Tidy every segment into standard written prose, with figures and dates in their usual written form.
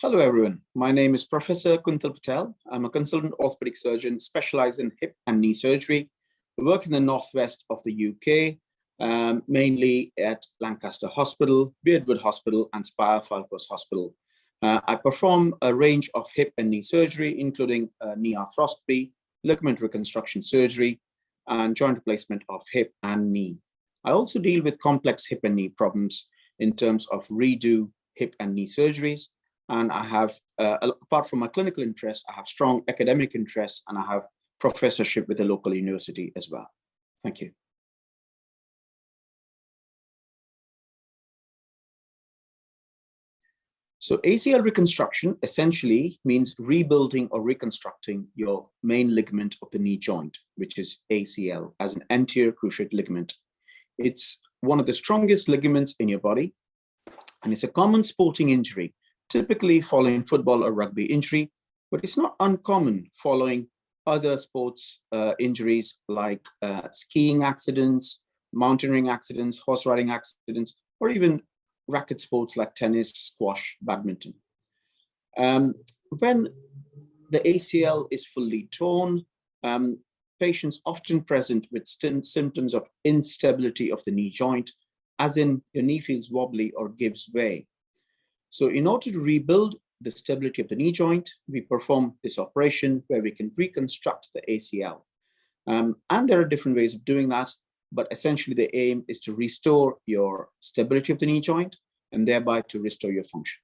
Hello, everyone. My name is Professor Kuntal Patel. I'm a consultant orthopedic surgeon specialized in hip and knee surgery. I work in the northwest of the UK, mainly at Lancaster Hospital, Beardwood Hospital, and Spire Falco's Hospital. I perform a range of hip and knee surgery, including knee arthroscopy, ligament reconstruction surgery, and joint replacement of hip and knee. I also deal with complex hip and knee problems in terms of redo hip and knee surgeries. And I have, apart from my clinical interest, I have strong academic interests, and I have professorship with a local university as well. Thank you. So ACL reconstruction essentially means rebuilding or reconstructing your main ligament of the knee joint, which is ACL, as an anterior cruciate ligament. It's one of the strongest ligaments in your body, and it's a common sporting injury, typically following football or rugby injury, but it's not uncommon following other sports injuries like skiing accidents, mountaineering accidents, horse riding accidents, or even racket sports like tennis, squash, badminton. When the ACL is fully torn, patients often present with symptoms of instability of the knee joint, as in your knee feels wobbly or gives way. So in order to rebuild the stability of the knee joint, we perform this operation where we can reconstruct the ACL. And there are different ways of doing that, but essentially the aim is to restore your stability of the knee joint and thereby to restore your function.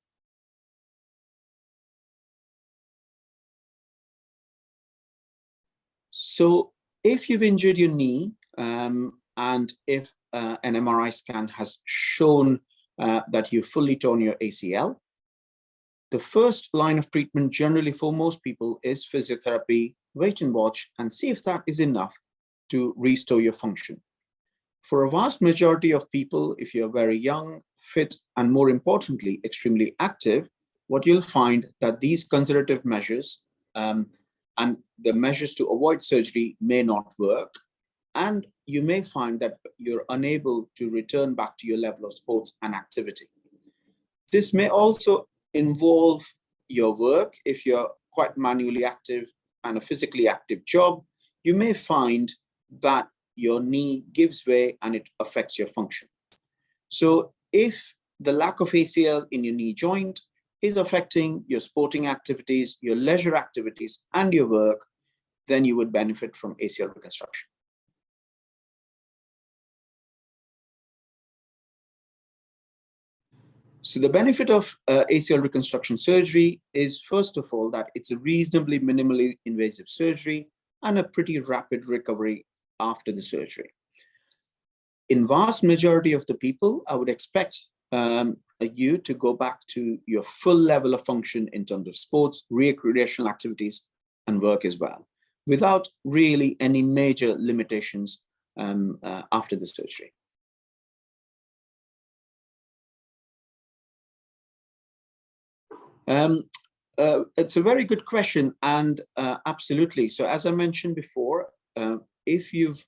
So if you've injured your knee and if an MRI scan has shown that you've fully torn your ACL, the first line of treatment generally for most people is physiotherapy, wait and watch, and see if that is enough to restore your function. For a vast majority of people, if you're very young, fit, and more importantly, extremely active, what you'll find that these conservative measures and the measures to avoid surgery may not work. And you may find that you're unable to return back to your level of sports and activity. This may also involve your work. If you're quite manually active and a physically active job, you may find that your knee gives way and it affects your function. So if the lack of ACL in your knee joint is affecting your sporting activities, your leisure activities, and your work, then you would benefit from ACL reconstruction. So the benefit of ACL reconstruction surgery is, first of all, that it's a reasonably minimally invasive surgery and a pretty rapid recovery after the surgery. In vast majority of the people, I would expect you to go back to your full level of function in terms of sports, recreational activities, and work as well, without really any major limitations after the surgery. It's a very good question, and absolutely. So as I mentioned before, if you've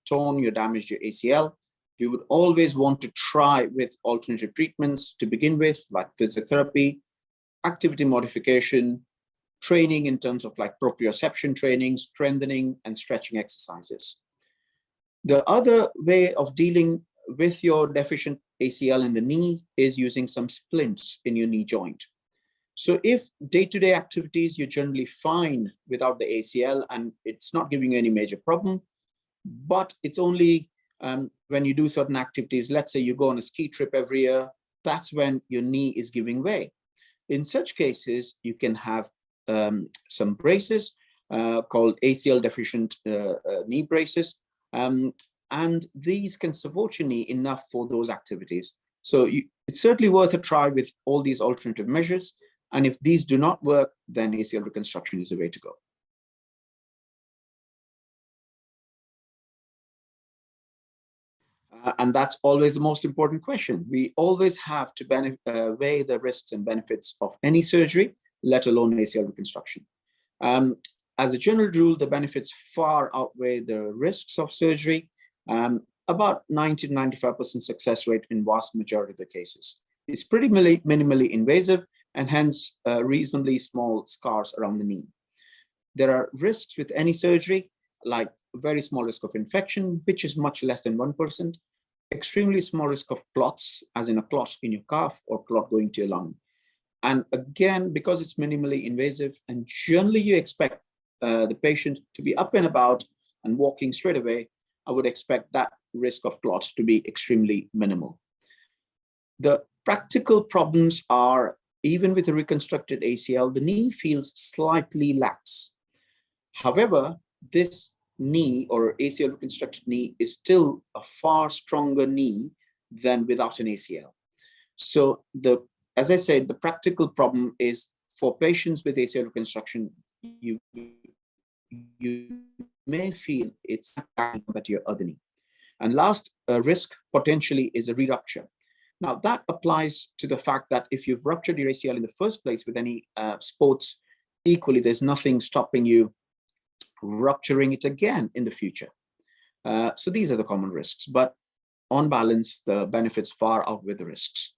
torn or damaged your ACL, you would always want to try with alternative treatments to begin with, like physiotherapy, activity modification, training in terms of like proprioception training, strengthening, and stretching exercises. The other way of dealing with your deficient ACL in the knee is using some splints in your knee joint. So if day-to-day activities you're generally fine without the ACL and it's not giving you any major problem, but it's only when you do certain activities, let's say you go on a ski trip every year, that's when your knee is giving way. In such cases, you can have some braces called ACL deficient knee braces, and these can support your knee enough for those activities. So it's certainly worth a try with all these alternative measures. And if these do not work, then ACL reconstruction is the way to go. And that's always the most important question. We always have to weigh the risks and benefits of any surgery, let alone ACL reconstruction. As a general rule, the benefits far outweigh the risks of surgery, about 90 to 95% success rate in vast majority of the cases. It's pretty minimally invasive, and hence reasonably small scars around the knee. There are risks with any surgery, like very small risk of infection, which is much less than 1%, extremely small risk of clots, as in a clot in your calf or clot going to your lung. And again, because it's minimally invasive, and generally you expect the patient to be up and about and walking straight away, I would expect that risk of clots to be extremely minimal. The practical problems are, even with a reconstructed ACL, the knee feels slightly lax. However, this knee or ACL reconstructed knee is still a far stronger knee than without an ACL. So as I said, the practical problem is for patients with ACL reconstruction, you may feel it's compared to your other knee. And last risk potentially is a re-rupture. Now that applies to the fact that if you've ruptured your ACL in the first place with any sports, equally, there's nothing stopping you rupturing it again in the future. So these are the common risks, but on balance, the benefits far outweigh the risks.